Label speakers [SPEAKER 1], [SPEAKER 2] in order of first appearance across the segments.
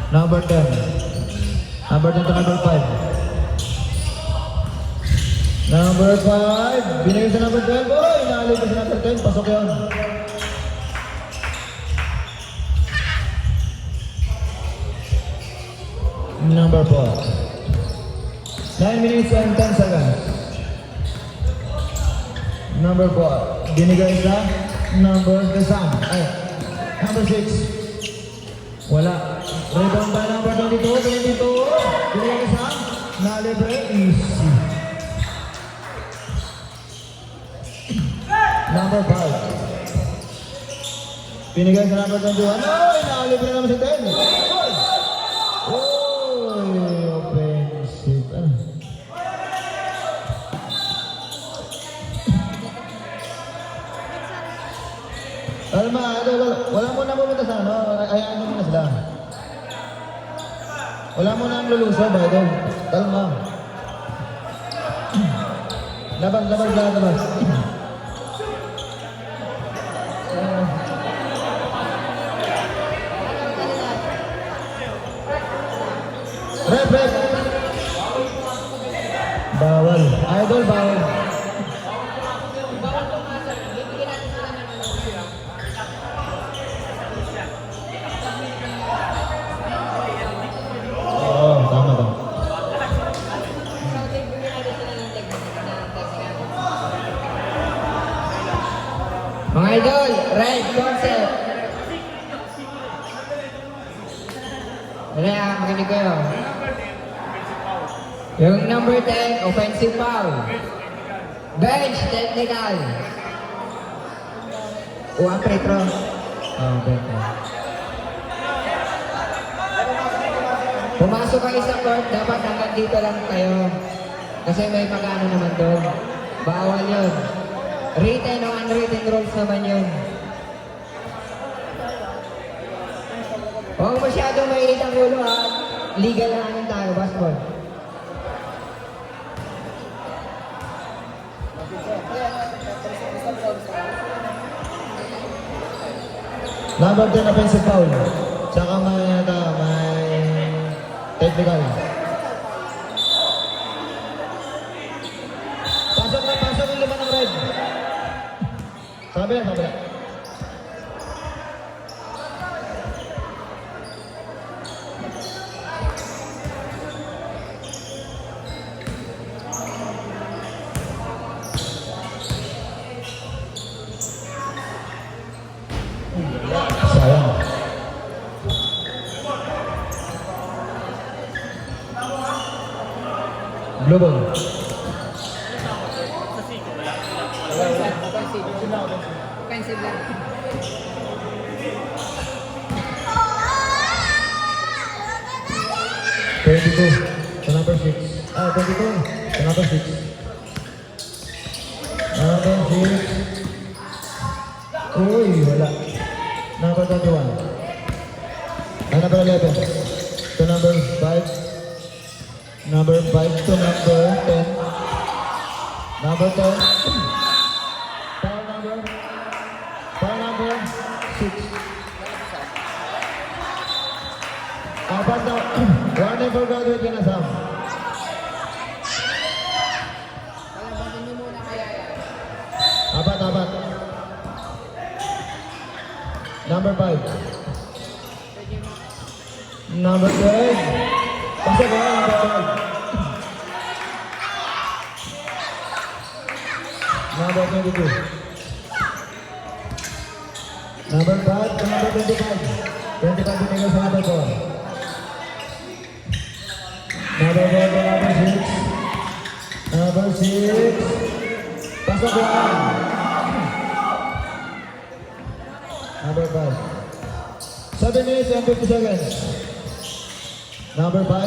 [SPEAKER 1] Number 10. Number 10 to number 5. Number 5. Binigay sa number 12. Oh, inaalay pa sa number 10. Pasok yun. Number 4. 9 minutes and 10 seconds. Number 4. Binigay sa number 6. Number 6. Wala. Rebound by number 22. Binigay sa Nalibre. Easy. Number 5. Binigay sa number 21. Ay, Nalibre naman si 10. Offensive. Wala mo na pumunta sa ano. Ayaan mo muna sila. Wala mo na ang lulusod, idol. Kalma. Labas. Rep. Bawal. Idol, bawal.
[SPEAKER 2] Mga idol, right concept. Makinig kayo. Yung number 10, offensive foul. Bench, technical. Ang free throw. Okay. Pumasok kayo sa court, dapat hanggang dito lang kayo. Kasi may pag-ano naman doon. Bawal yun. Written o unwritten rules naman yun. Huwag masyadong mainit ang ulo ha. Legal na namin tayo, basketball.
[SPEAKER 1] Number 10 offensive foul. Tsaka may technical. Pasok yung lima ng red. Sabi lang. Sayang. Blue ball.
[SPEAKER 2] Offensive lang.
[SPEAKER 1] To number 6. 22 to number 6. Number 6. Uy, wala. Number 21. Number 11. To number 5. Number 5 to number 10. Number 10. Foul number 6. Apat na. Warning for graduate yun na Sam.
[SPEAKER 2] Palabasin niyo muna kaya yan.
[SPEAKER 1] Apat. Number 5. Number 12. Pasok ba? Number 12. Number 22. Number 5 to number 25. 25 binigay sa number 4. Number 4 to number 6. Number 6. Pasok ba? Number 5. 7 minutes and 50 seconds. Number 5.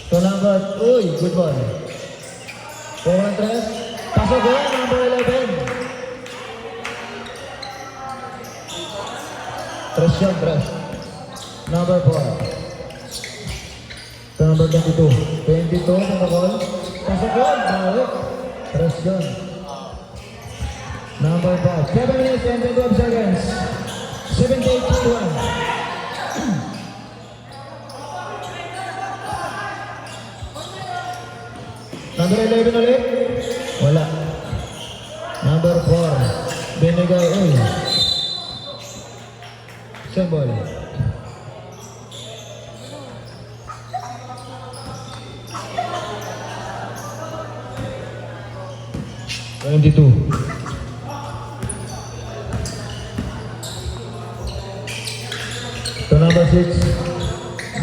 [SPEAKER 1] To number, good ball. 400. Pasok ba? Number 11. Press. Number 4. To number 22. 22 to the ball. Pasok ba? Bawit. Press. Number 5. 7 minutes and 12 seconds. 78-51. Number 11 ulit. Wala. Number 4. Binigay. Uy. Symbol. Two. To number 6.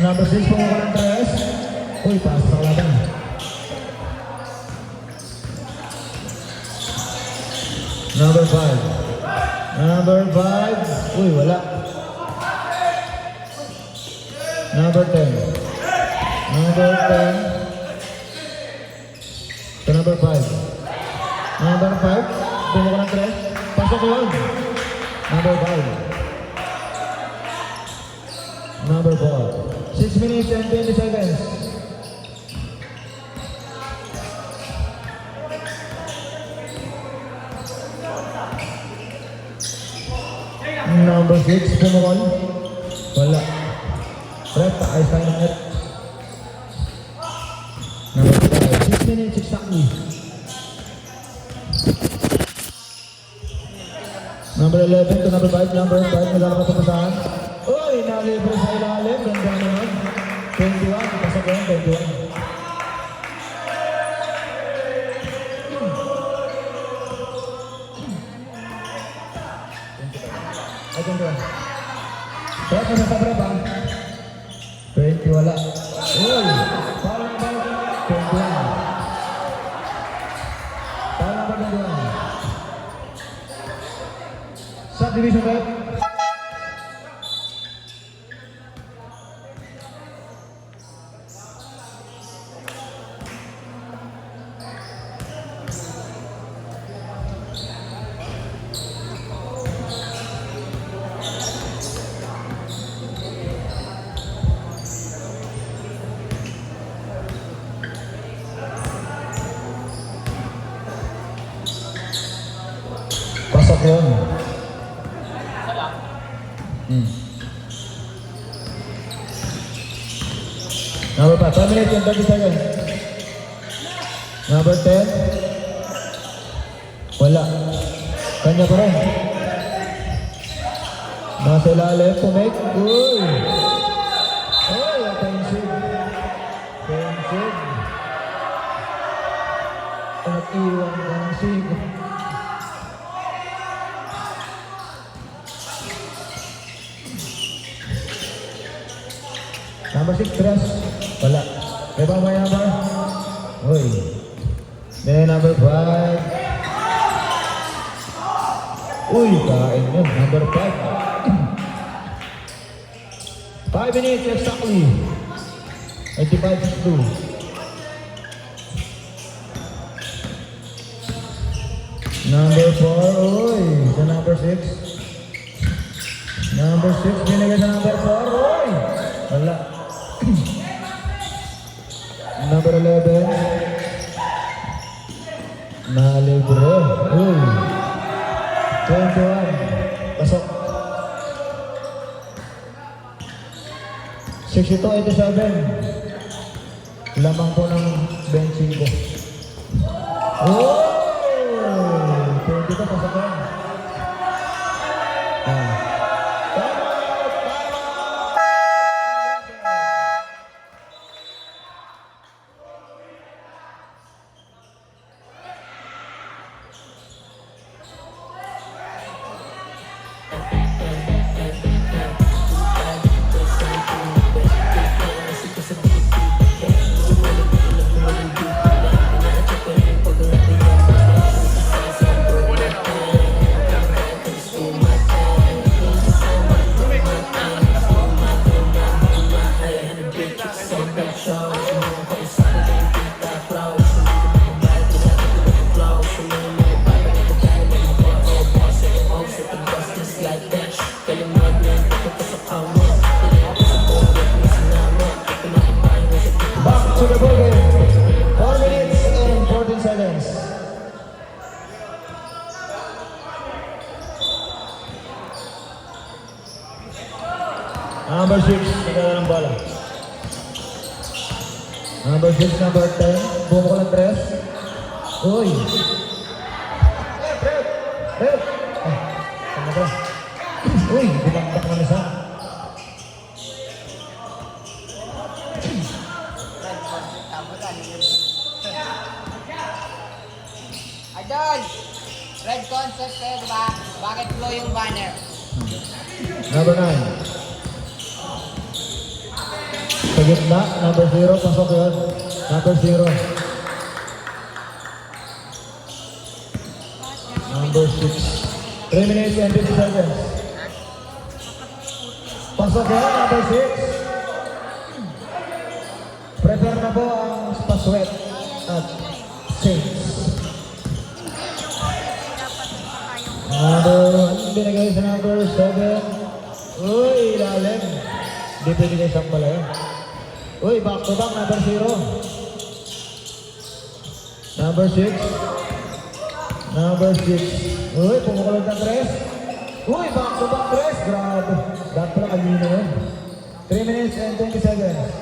[SPEAKER 1] Number 6 pumukuha ng 3. Uy, pass sa kalaban. Number 5. Number 5. Uy, wala. Number 10. Number 10. To number 5. Number 5. Pumukuha ng 3. Pasok yun. Number 5. Number 4. 6 minutes and 20 seconds. Number 6, pumukol. Wala. Rep, ayos tayo ng net. Number 5, 6 minutes exactly. Number 11 to number 5. Number 5, nagkakaroon sa pasahan. Uy, nalibre sa ilalim. Ganda naman. 21, pasok yan, 21. Ay, 21. Kaya ka sa sabre ba? 20, wala. Uy, parang ba? 21. Parang ba 21? Subdivision rep. Pasok yun. Number 5, 5 minutes and 30 seconds. Number 10. Wala. Kanya pa rin. Nasa ilalim, pumake. Uy! Uy, offensive. Offensive. At iwan ng sig. Number 6, Tres. Wala. May ba may number? Uy. Then number 5. Uy, kain yun. Number 5. 5 minutes exactly. 85-2. Number 4. Uy. Sa number 6. Number 6. Binigay sa number 4. Uy. Wala. Number 11. Nalibre. Uy. 21. Pasok. 62-87. Lamang po ng benching ko. Oh! 22 pasok ko. Number 6, nagkala ng bola. Number 6, number 10. Bumo ko ng 3. Uy! Red! Ano ba? Uy, binaktak mo na isa.
[SPEAKER 3] Idol! Red concept kayo, diba? Bakit flow yung banner?
[SPEAKER 1] Number 9. Sa gitna, number 0, pasok yun. Number 0. Number 6. 3 minutes and 50 seconds. Pasok yun, number 6. Prepare na po ang Spaswet at Saints. Number 1, binigay sa number 7. Uy, ilalim. Hindi pwede kayo siyang pala yun. Uy, back to back, number 0. Number 6. Number 6. Uy, pumukulog ng 3. Uy, back to back 3. Grabe. Dapat pala kanina yun. 3 minutes and 20 seconds.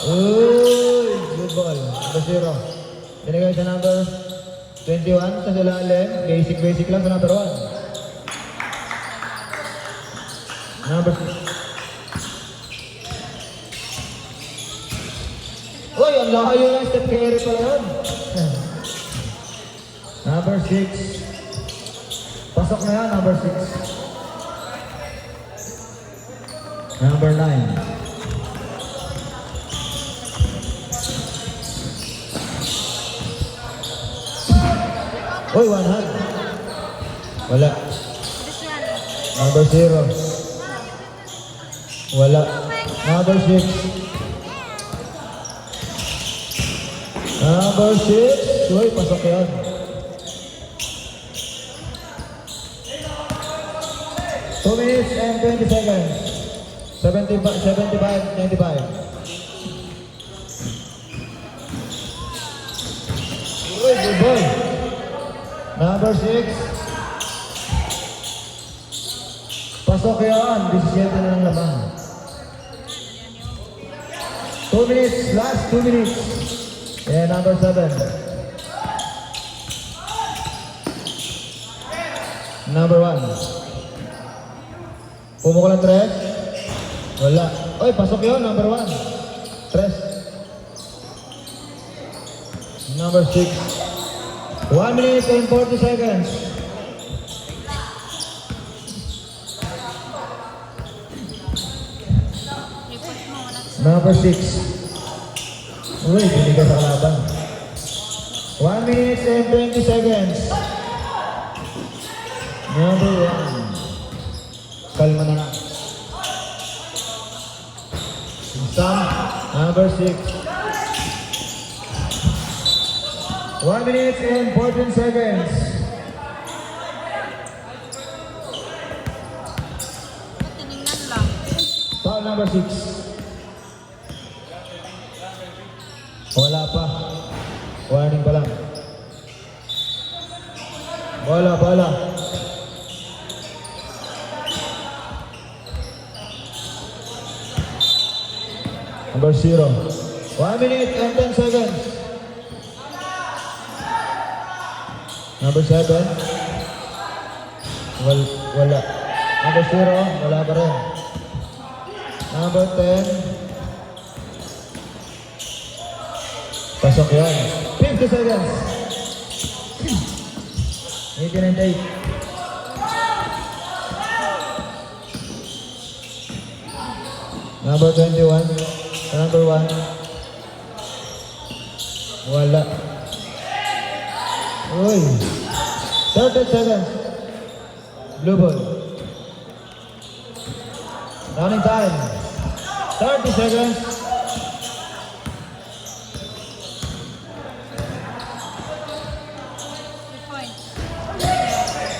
[SPEAKER 1] Uy, good ball. Number 0. Binigay sa number 21 sa ilalim. Basic lang sa number 1. Number 6. Uy, ang layo ng step carry pala yun. Number 6. Pasok na yan, number 6. Number 9. Uy, 1 hand. Wala. Number 0. Wala. Number 6. Number 6. Uy, pasok yan. Two minutes and 20 seconds. 75, 95. Uy, good boy. Number 6. Pasok yan. 17 na lang naman. 2 minutes. Last 2 minutes. And number 7. Number 1. Pumukul ang 3. Wala. Oy, pasok yun. Number 1. 3. Number 6. 1 minute and 40 seconds. Number 6. Uy, binigay sa kalaban. 1 minute and 20 seconds. Number 1. Kalma na na. Sam, number 6. 1 minute and 14 seconds.
[SPEAKER 3] Tinignan lang.
[SPEAKER 1] Foul number 6. Wala pa. Warning pa lang. Bola. Number 0. 1 minute and 10 seconds. Number 7. Wala. Number 0. Wala pa rin. Number 10. Pasok yan. 50 seconds. 18 and 8. Number 21. Number 1. Wala. Uy. 30 seconds. Blue ball. Running time. 30 seconds.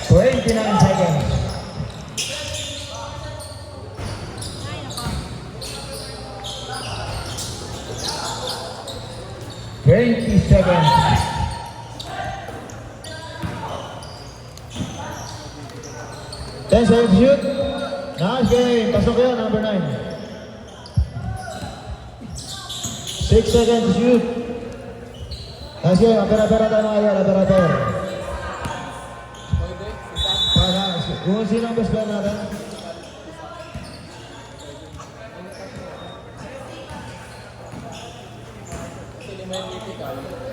[SPEAKER 3] Point.
[SPEAKER 1] 29 seconds.
[SPEAKER 3] Ay, nako.
[SPEAKER 1] 20 seconds. 10 seconds shoot. Nice game. Pasok yun, number 9. 6 seconds shoot. Nice game. Apera-pera tayo mga idol. Apera-pera. Kung sino ang best player natin?
[SPEAKER 4] Sino may MVP ka?